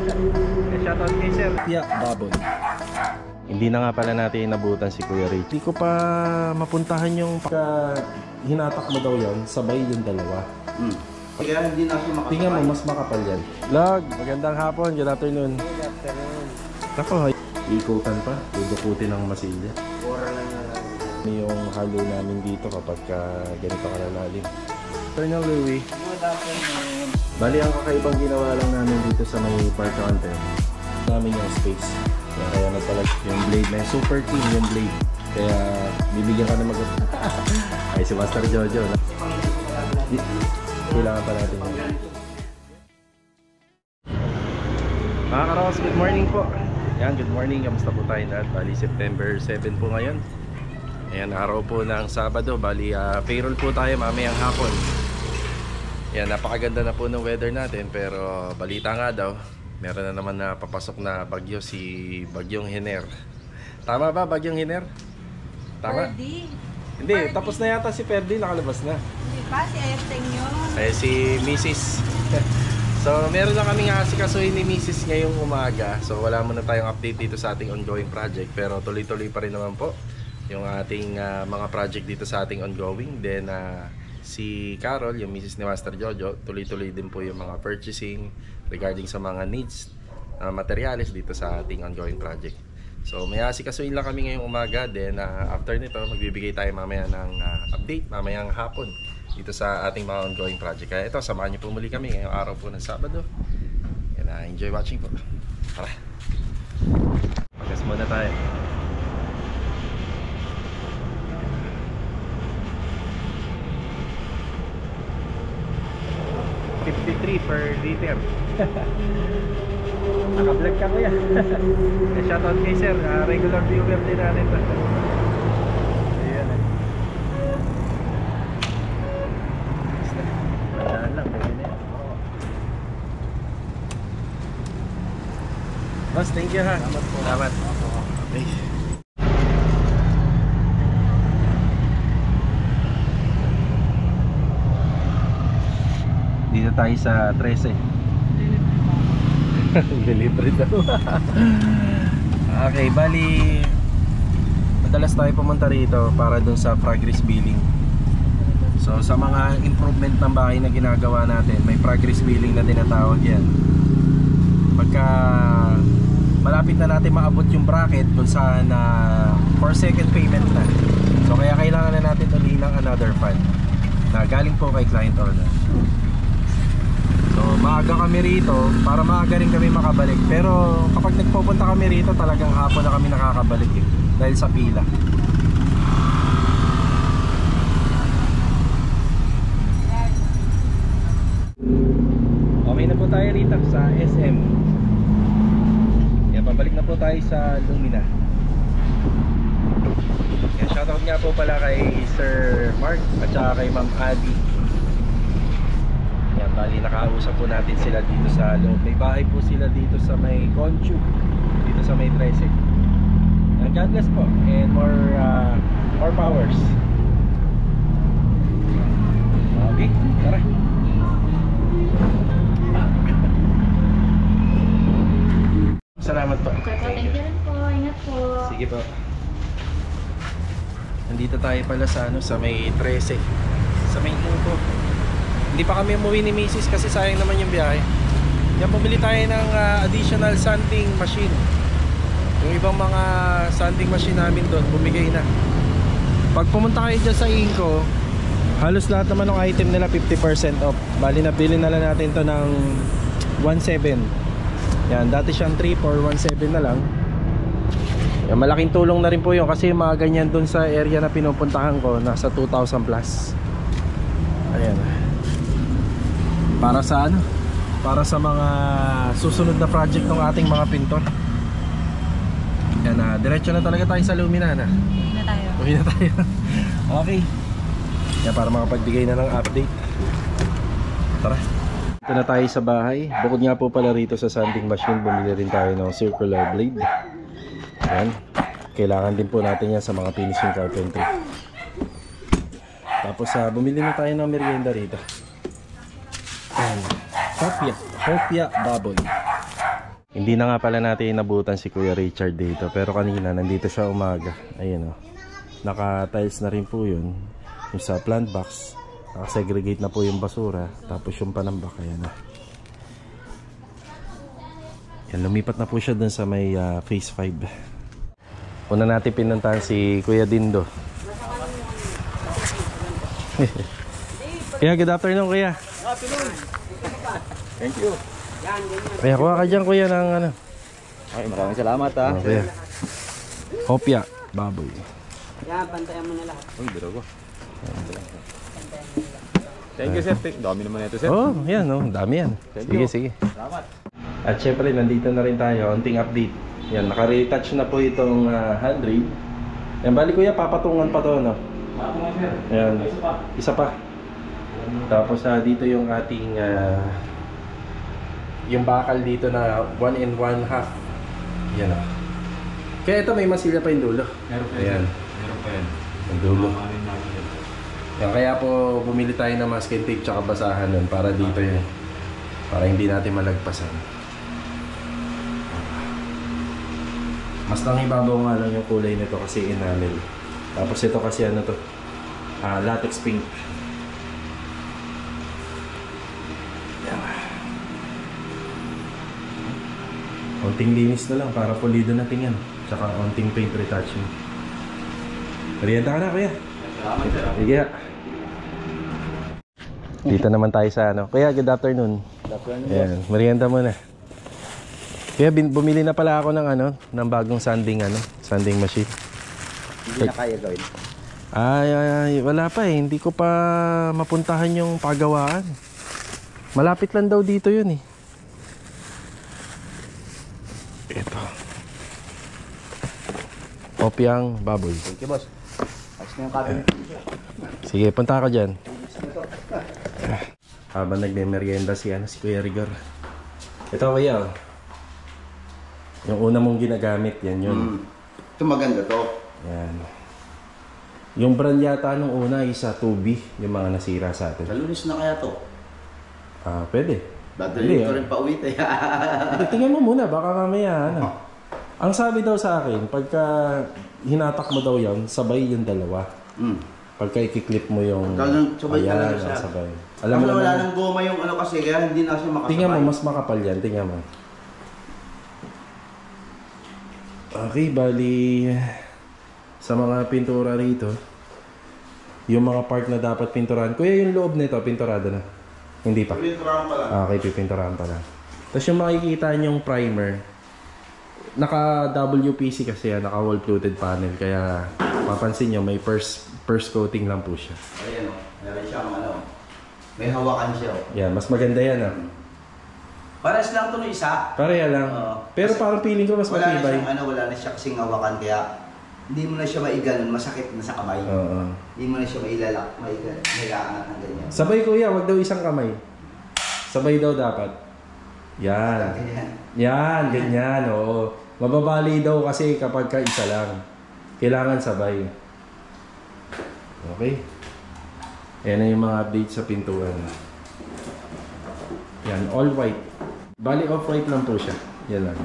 Shoutout kay Sir Baboy. Hindi na nga pala natin inabutan si Kuya Ray. Hindi ko pa mapuntahan yung pagka hinatak mo daw yan, sabay yung dalawa. Kaya hindi na ako makapal. Tingnan mo, mas makapal yan. Lag, magandang hapon, good afternoon. Good afternoon. Ako, ikutan pa, dudukutin ng masilya. Pura lang na lang. Yung halo namin dito kapag ganito kalalalim. Colonel Louie. Good afternoon. Bali, ang kakaibang ginawa lang namin dito sa may park counter namin yung space. Kaya nagpalag yung blade na super clean yung blade. Kaya bibigyan ka na ay si Master Jojo. Kailangan pa natin yun. Mga karos, good morning po. Yan, good morning. Kamusta po tayo lahat? Bali, September 7 po ngayon. Ayan, araw po ng Sabado. Bali, payroll po tayo mamayang hapon. Yan, napakaganda na po ng weather natin. Pero balita nga daw, meron na naman na papasok na bagyo, si Bagyong Hiner. Tama ba, Bagyong Hiner? Tama? Ferdy. Hindi, Ferdy. Tapos na yata si Ferdy, nakalabas na. Hindi pa, si Ayateng yun. Eh, si Mrs. So, meron lang kaming asikasuhin ni Mrs. ngayong umaga. So, wala muna tayong update dito sa ating ongoing project. Pero tuloy-tuloy pa rin naman po yung ating mga project dito sa ating ongoing. Then, si Carol, yung Mrs. ni Master Jojo, tuloy-tuloy din po yung mga purchasing regarding sa mga needs, materials dito sa ating ongoing project. So may asikasuhin lang kami ngayong umaga. Then after nito, magbibigay tayo mamaya ng update mamayang hapon dito sa ating mga ongoing project. Kaya ito, samahan niyo po muli kami ngayong araw po ng Sabado. And enjoy watching po. Tara, pagas muna tayo. 53 per liter. Naka-vlog ka kuya. Shoutout kay Sir, regular viewer din natin. Ayan eh. Madaan lang, pwede na yan. Boss, thank you ha. Salamat po. Salamat. Okay. Dito tayo sa 13. Delivery daw. Okay, bali madalas tayo pumunta rito para dun sa progress billing. So sa mga improvement ng bahay na ginagawa natin, may progress billing na tinatawag yan. Pagka malapit na natin maabot yung bracket kung saan for second payment na. So kaya kailangan na natin uli ng another fund na galing po kay client owner. So maaga kami rito para maaga rin kami makabalik. Pero kapag nagpupunta kami rito, talagang hapon na kami nakakabalik dahil sa pila. Okay na po tayo rito sa SM. Yan, pabalik na po tayo sa Lumina. Yan, shoutout nga po pala kay Sir Mark at saka kay Ma'am Adi. Yan, bali nakausap po natin sila dito sa loob. May bahay po sila dito sa may Conchu, dito sa may 13. God bless po and more powers. Okay, tara. Salamat po. Okay po, thank you rin po. Ingat po. Sige po. Nandito tayo pala sa sa may 13. Sa may Inco. Hindi pa kami umuwi ni Mrs. kasi sayang naman yung biyahe. Yan, bumili tayo ng additional sanding machine. Yung ibang mga sanding machine namin doon, bumigay na. Pag pumunta kayo dyan sa Inco, halos lahat naman ng item nila 50% off. Bali, nabili na lang natin to ng 1.7. Yan, dati siyang 3 for 1.7 na lang. Yan, malaking tulong na rin po yun kasi yung mga ganyan doon sa area na pinupuntahan ko, nasa 2,000 plus. Ayan. Para sa ano? Para sa mga susunod na project ng ating mga pintor. Yan, diretso na talaga tayo sa Lumina na. Uwi na tayo. Uwi na tayo. Okay. Yan, para makapagbigay na ng update. Tara. Dito na tayo sa bahay. Bukod nga po pala rito sa sanding machine, bumili rin tayo ng circular blade. Yan. Kailangan din po natin yan sa mga finishing carpentry. Tapos bumili na tayo ng merienda rito. Yan. Hopia Baboy. Hindi na nga pala natin inabutan si Kuya Richard dito. Pero kanina, nandito siya umaga. Ayun o. Naka-tiles na rin po yun. Yung sa plant box. Naka-segregate na po yung basura. Tapos yung panambak. Ayan o. Yan, lumipat na po siya dun sa may phase 5. Una natin pinuntahan si Kuya Dindo. Kuya, good afternoon, Kuya. Good afternoon. Thank you. Kuya, kuha ka dyan, Kuya, ng ano. Ay, maraming salamat ha. Kuya. Hopya, baboy. Yan, pantayan mo na lahat. Uy, biro ko. Thank you, sir. Dami naman ito, sir. Oh, yan, oh, dami yan. Thank Sige, you. sige. Salamat. At syempre, nandito na rin tayo. Unting update. Yan, naka-retouch na po itong handrail. Yan, bali, Kuya, papatungan pa to, no? Patungan, sir. Yan. Isa pa. Isa pa. Tapos dito yung ating yung bakal dito na 1 1/2. Yan o. Kaya ito may masilya pa yung dulo. Meron pa Ayan. yan. Meron pa yan. Yung dulo. Mamahalin natin yan. Yan, kaya po bumili tayo ng masking tape tsaka basahan nun para dito yun. Para hindi natin malagpasan. Mas nangibabaw nga lang yung kulay nito kasi enamel. Tapos ito kasi ano to, latex pink. Yan. Konting linis na lang para pulido natin yan. Tsaka konting paint retouching. Merienda ka na, Kuya. Salamat, sir. Sige. Dito naman tayo sa ano. Kuya, good afternoon. Good afternoon, boss. Ayan, merienda muna. Kaya bumili na pala ako ng ano, ng bagong sanding sanding machine. Hindi na kaya gawin. Ay, wala pa eh. Hindi ko pa mapuntahan yung pagawaan. Malapit lang daw dito yun eh. Ito. Opyang baboy. Thank you, boss. Ayos na yung cabinet. Sige, punta ka dyan. Habang nagme-merienda si Kuya Rigor. Ito, Kuya. Oh. Yung una mong ginagamit, yan yun. Ito maganda to. Yan. Yung brand yata nung una is 2B, yung mga nasira sa atin. Nalunis na kaya to? Pwede. Dadalhin ko rin pa uwi tayo. Tingnan mo muna, baka mamaya Ang sabi daw sa akin, pagka hinatak mo daw yan, sabay yung dalawa. Pagka ikiklip mo yung... Sabay talaga siya. Sabay. Alam mo naman, wala nang goma yung ano kasi kaya hindi na siya makasabay. tingnan mo, mas makapal yan. Tingnan mo. Okay, bali sa mga pintura rito, yung mga part na dapat pinturahan. Kuya, yung loob nito, pinturado na? Hindi pa? Pinturahan pa lang. Okay, pipinturahan pa lang. Tapos yung makikita nyong primer, naka WPC kasi yan, naka wall fluted panel. Kaya mapansin nyo, may first coating lang po siya. Ayan o, meron siyang ano, may hawakan siya o. Yan, mas maganda yan Pares lang to no isa. Pareha lang. Pero Kasi parang feeling ko mas wala na matibay. siyang wala na siya kasing hawakan kaya hindi mo na siya maiganon, masakit na sa kamay. Oo. Hindi mo na siya maigaangat ng ganyan. Sabay, Kuya, wag daw isang kamay. Sabay daw dapat. Yan. Ganyan. Yan, ganyan, oo. Mababali daw kasi kapag ka isa lang. Kailangan sabay. Okay. Yan na yung mga updates sa pintuan. Yan, all white. Bali, off-white lang po siya. Yan lang.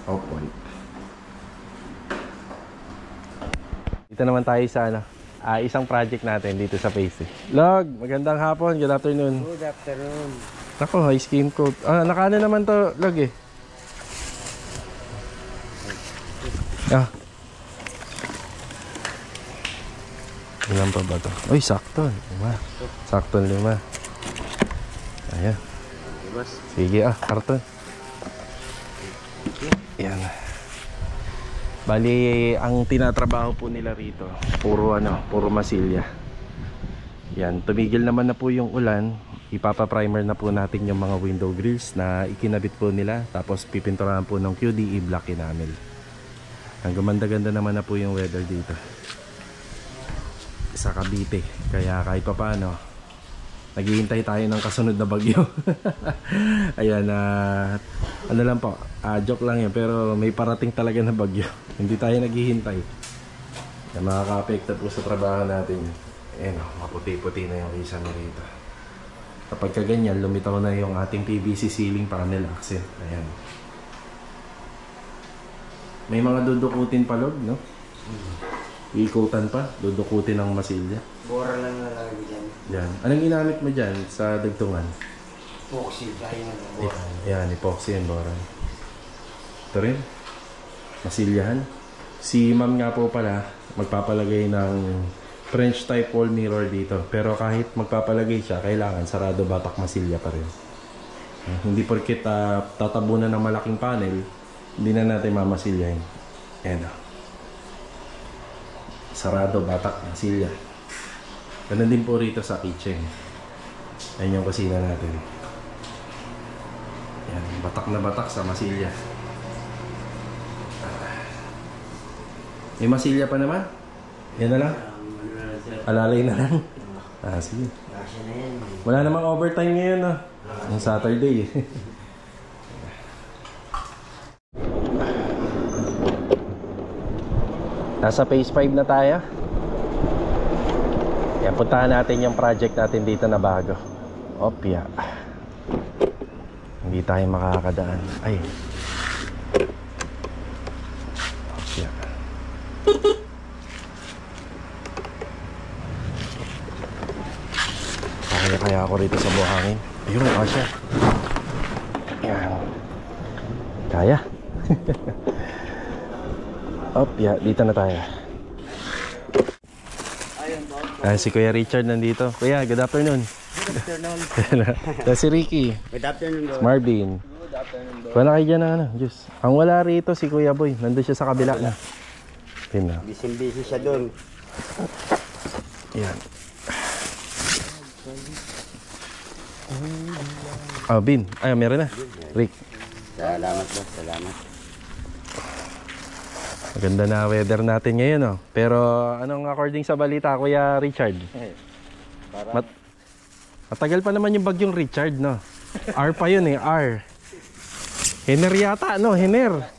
Off-white. Dito naman tayo sa isang project natin dito sa Phase. Log, magandang hapon. Good afternoon. Good afternoon. Ako, high skin coat. Nakaano naman to, Log eh. Ilan pa ba to? Uy, sakto. 5. Sakto 5. Ayan. Sige karton. Yan. Bali, ang tinatrabaho po nila rito, puro masilya. Yan, tumigil naman na po yung ulan. Ipapa-primer na po natin yung mga window grills na ikinabit po nila. Tapos pipinturahan po ng QDE black enamel. Ang gumanda-ganda naman na po yung weather dito sa Cavite. Kaya kahit pa paano, naghihintay tayo ng kasunod na bagyo. Ayan, ano lang po, joke lang yun, pero may parating talaga na bagyo. Hindi tayo naghihintay. Kaya makaka-apekta po sa trabaho natin. Ayan, maputi-puti na yung kisame rito. Kapag kaganyan, lumitaw na yung ating PVC ceiling panel accent. Ayan. May mga dudukutin pa log, no? Iikutan pa, dudukutin ng masilya. Bora lang nalagay dyan. Yan. Anong ginamit mo dyan sa dagtungan? Epoxy, kaya nga ng bora. Yan, epoxy and boron. Ito rin, masilyahan. Si ma'am nga po pala, magpapalagay ng French type wall mirror dito. Pero kahit magpapalagay siya, kailangan sarado batak masilya pa rin. Hindi porkit tatabunan ng malaking panel, hindi na natin mamasilyahin. Ayan o. Sarado batak masilya. Ganun din po rito sa kitchen. Ayan yung kusina natin. Ayan, batak na batak sa masilya. May masilya pa naman? Yan na lang? Alalay na lang? Sige. Kasya na yan. Wala namang overtime ngayon, no? Yung Saturday, eh. Nasa phase 5 na tayo. Yan, puntahan natin yung project natin dito na bago. Opya. Hindi tayo makakadaan. Ay. Opya. Kaya ako rito sa buhangin. Ayun, kasya. Yan. Kaya. Opya, dito na tayo. Si Kuya Richard nandito. Kuya, good afternoon. Good afternoon. Si Ricky. Good afternoon, bro. Marvin. Good afternoon, bro. Wala kayo dyan ng ano, Diyos. Ang wala rito si Kuya Boy. Nandun siya sa kabila na. Yun na. Busy siya doon. Yan. Bin. Ay, meron na. Rick. Salamat, bro. Salamat. Maganda na weather natin ngayon, oh. Pero anong according sa balita, Kuya Richard? Matagal pa naman yung bagyong Richard, no? R pa yun, eh. R. Hiner yata, no? Hiner.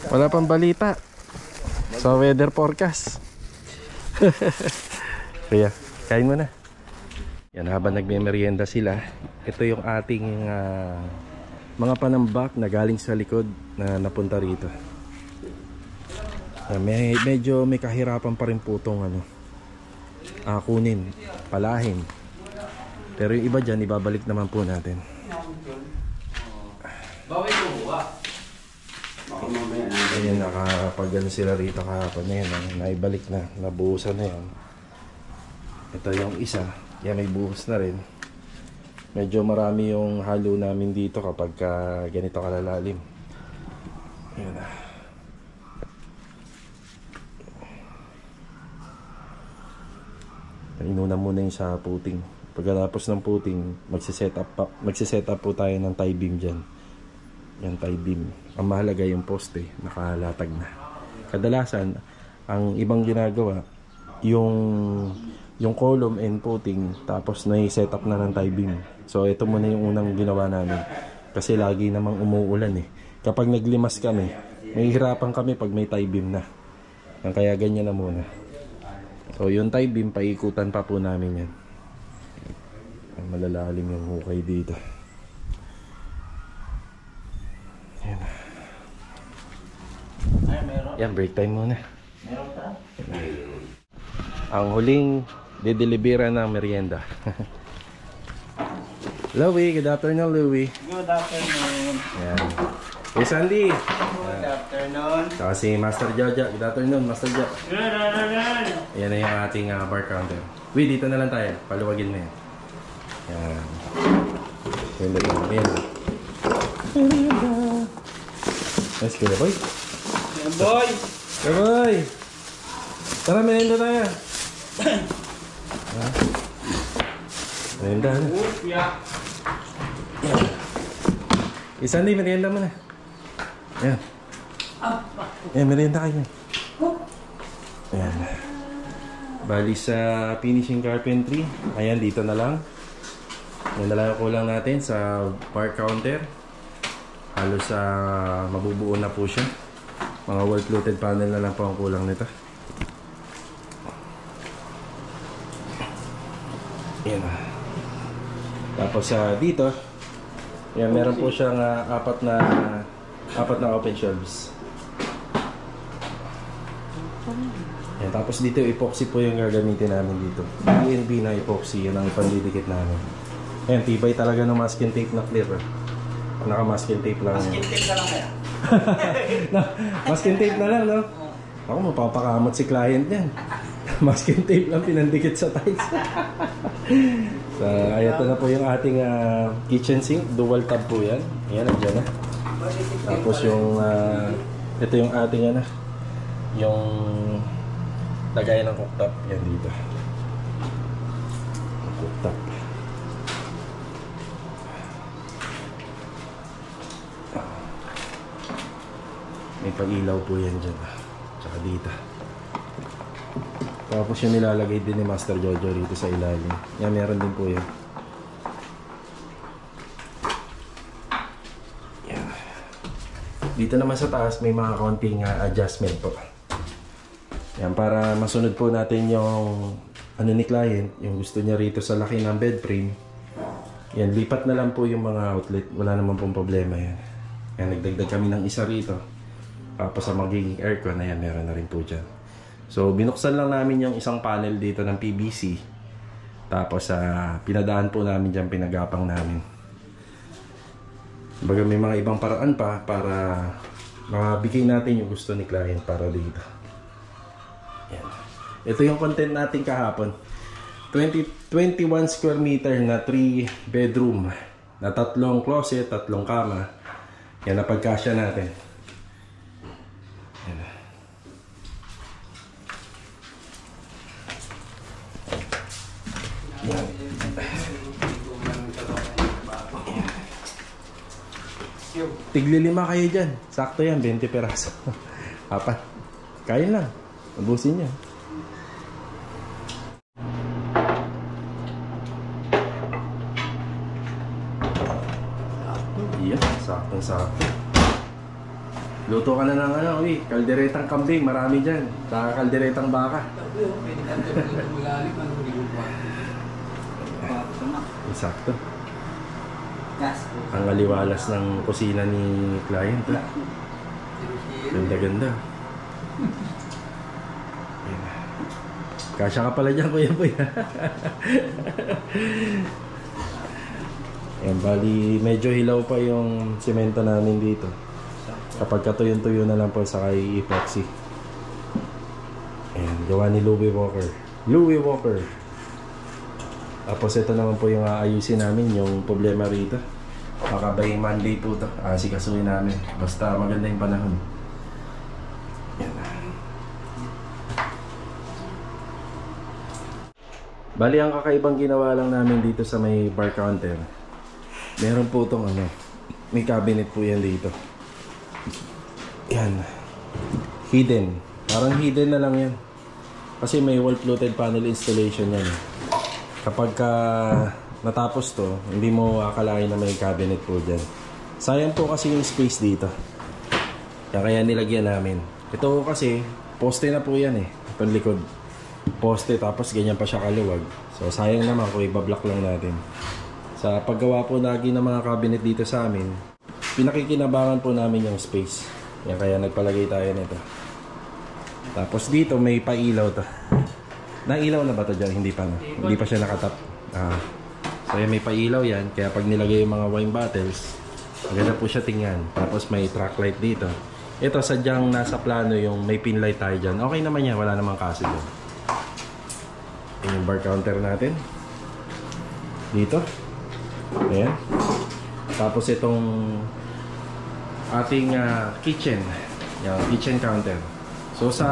Wala pang balita. Sa weather forecast. Kaya, kain mo na. Yan, habang nagme-merienda sila, ito yung ating mga panambak na galing sa likod na napunta rito. Medyo may kahirapan pa rin po itong kunin, palahin. Pero yung iba dyan, ibabalik naman po natin. Ayan, nakapag sila rito kahapon na yan. Naibalik na, nabuhusan na yan. Ito yung isa. Yan, may buhos na rin. Medyo marami yung halo namin dito kapag ganito kalalalim. Ayan na. Inuna muna yung sa puting. Pagkatapos ng puting, magsiset up po tayo ng tie beam dyan. Yan, tie beam. Ang mahalaga yung poste, nakalatag na. Kadalasan, ang ibang ginagawa, yung column and puting, tapos na-set up na ng tie beam. So ito muna yung unang ginawa namin. Kasi lagi namang umuulan, eh. Kapag naglimas kami, mahihirapan kami pag may tie beam na. Kaya ganyan na muna. So yung tie beam, paikutan pa po namin yan. Malalalim yung hukay dito. Yan. Yan, break time muna. Ang huling didelibera ng merienda. Louie, good afternoon, Louie. Good afternoon. Yan. Hey Sandy. Good afternoon. Saka si Master Jaja. Good afternoon, Master Jaja. Good afternoon. Yan na yung ating bar counter. Uy, dito na lang tayo. Paluwagin mo yan. Yan. Yan na lang. Yan. Nice, Kuya Boy. Good boy. Kuya Boy. Tara, merienda tayo. Merienda na. Upya. Yan. Sandy, merienda mo na. Yan. Yan, merienda kayo. Yan. Bali sa finishing carpentry. Ayan, dito na lang. Yan na lang ang kulang natin sa bar counter. Halos mabubuo na po siya. Mga wall fluted panel na lang po ang kulang nito. Yan. Tapos dito, yan, meron po siyang apat na open shelves. Yan, tapos dito epoxy po yung gagamitin namin dito. BNB na epoxy, yan ang ipandidikit namin. Ayan, tibay talaga ng masking tape na clear. Naka-masking tape lang. Masking tape na lang kaya. Masking tape na lang, no? Ako, mapapakamot si client yan. Masking tape lang pinandikit sa tiles. So, ito na po yung ating kitchen sink. Dual tab po yan. Ayan, nandiyan na. Tapos yung, ito yung ating yung lagayan ng cooktop. Yan dito. Cooktop. May pag-ilaw po yan dyan. Tsaka dito. Tapos yung nilalagay din ni Master Jojo dito sa ilalim. Yan, meron din po yan. Yan. Dito naman sa taas may mga konting adjustment po. Yan, para masunod po natin yung ano ni client, yung gusto niya rito sa laki ng bed frame. Yan, lipat na lang po yung mga outlet. Wala naman pong problema yan. Yan, nagdagdag kami ng isa rito. Tapos sa magiging aircon, ayan, meron na rin po dyan. So, binuksan lang namin yung isang panel dito ng PVC. Tapos, pinadaan po namin dyan, pinagapang namin. Baga may mga ibang paraan pa para mabigay natin yung gusto ni client para dito. Yan. Ito yung content natin kahapon. 21 square meter na 3 bedroom na 3 closet, 3 kama. Yan na pagkasya natin. Yan. Yan. Tigli 5 kayo dyan. Sakto yan, 20 peraso. Apat. Kaya lang. Ubusin niya. Iya, saktong-sakto. Luto ka na ng kalderetang kambing, marami dyan. Saka kalderetang baka. Sakto. Ang aliwalas ng kusina ni client. Ganda-ganda. Kasya ka pala dyan, kuya po. Ayan, bali medyo hilaw pa yung semento namin dito. Kapag katuyo-tuyo na lang po sa kay epoxy. Ayan, gawa ni Louis Walker. Louis Walker. Tapos ito naman po yung aayusin namin, yung problema rito. Baka by Monday po ito, asikasuhin namin. Basta maganda yung panahon. Ayan. Bali, ang kakaibang ginawa lang namin dito sa may bar counter. Meron po itong may cabinet po yan dito. Yan. Hidden. Parang hidden na lang yan. Kasi may wall-fluted panel installation yan. Kapag natapos to, hindi mo akalain na may cabinet po dyan. Sayang po kasi yung space dito. Kaya nilagyan namin. Ito kasi, poste na po yan itong likod. Poste, tapos ganyan pa siya kaluwag. So sayang naman kung ibablock lang natin. Sa paggawa po lagi ng mga cabinet dito sa amin, pinakikinabangan po namin yung space. Yan, kaya nagpalagay tayo nito. Tapos dito may pailaw to. Nailaw na ba ito dyan? Hindi pa, no? Hindi pa siya nakatap. So yan, may pailaw yan. Kaya pag nilagay yung mga wine bottles, maganda po siya tingnan. Tapos may track light dito. Ito sadyang nasa plano yung may pin light tayo dyan. Okay naman yan, wala namang kaso dyan. Yung bar counter natin dito. Ayan. Tapos itong ating kitchen. Yung kitchen counter. So sa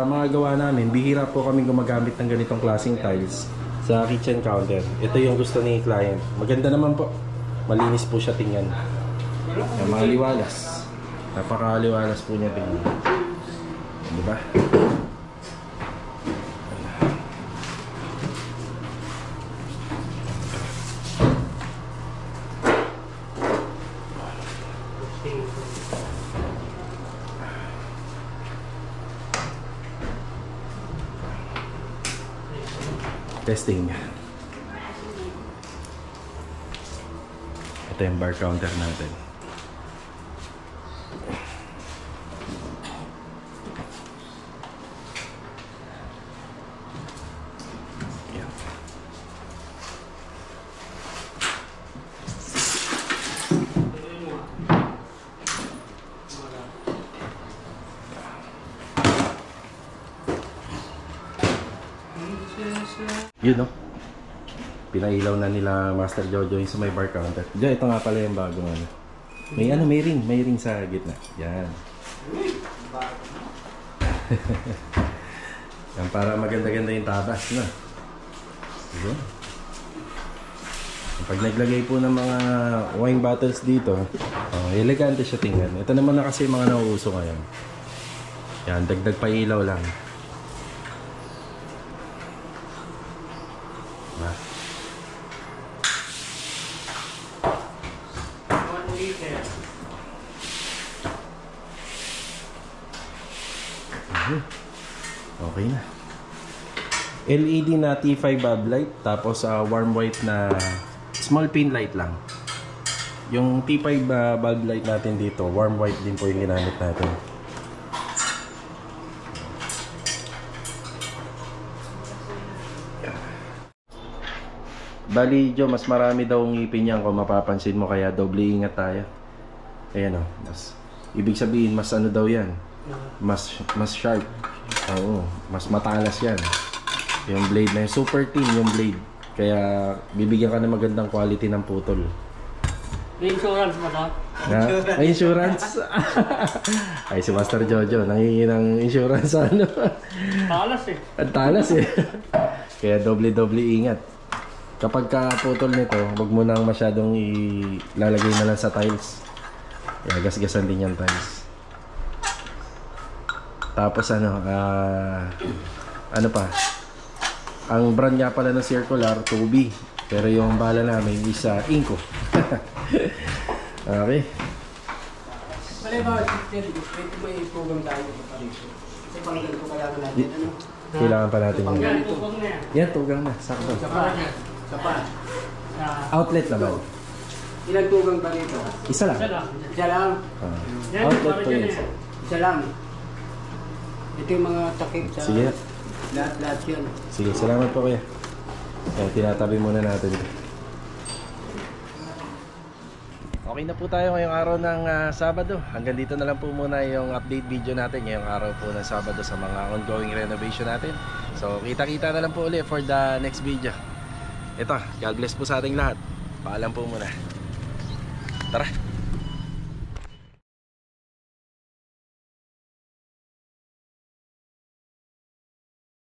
mga gawa namin, bihira po kami gumagamit ng ganitong klaseng tiles sa kitchen counter. Ito yung gusto ni client. Maganda naman po. Malinis po siya tingnan. Yung mga liwalas. Napakaliwalas po niya tingnan. Diba? Testing. Ito yung bar counter natin. Yun, no? Pinailaw na nila Master Jojo yung sa may bar counter. Diyan, ito nga pala yung bagong ano. May ring sa gitna. Yan. Yan, para maganda-ganda yung tabas, no? Yun. Pag naglagay po ng mga wine bottles dito, elegante siya tingnan. Ito naman na kasi mga nauuso ngayon. Yan, dagdag pa ilaw lang. Diba? 1 liter. Okay na. LED na T5 bulb light, tapos warm white na small pin light lang. Yung T5 bulb light natin dito, warm white din po yung ginamit natin. Bali, Jo, mas marami daw ngipin yan kung mapapansin mo, kaya doble ingat tayo. Ayan o, ibig sabihin mas ano daw yan, mas sharp. Oo, mas matalas yan. Yung blade na yun, super thin yung blade. Kaya bibigyan ka ng magandang quality ng putol. May insurance ba to? May insurance? Ay, si Master Jojo, nangingi ng insurance sa ano. Talas eh. Ang talas eh. Kaya doble-doble ingat. Kapag kaputol nito, huwag mo nang masyadong ilalagay na lang sa tiles. Kaya gasgasan din yung tiles. Tapos ano pa, ang brand nga pala ng circular, 2B. Pero yung bala namin is Inco. Okay. Pwede ba, pwede may program tayo pa dito? Kasi panggal ko kailangan natin, ano? Kailangan pa natin yun. Yan, tubang na yan. Yan, tugang na. Sakto. Sapat. Outlet naman. Ilang tugang ba dito? Isa lang. Isa lang. Isa lang. Yan, Outlet para po dyan yun. eh. Isa lang. Ito yung mga takip sa... Sige. Lahat yun. Sige, salamat po kuya. Kaya tinatabi muna natin. Okay na po tayo ngayong araw ng Sabado. Hanggang dito na lang po muna yung update video natin ngayong araw po ng Sabado sa mga ongoing renovation natin. So kita-kita na lang po ulit for the next video. Ito, God bless po sa ating lahat. Paalam po muna. Tara!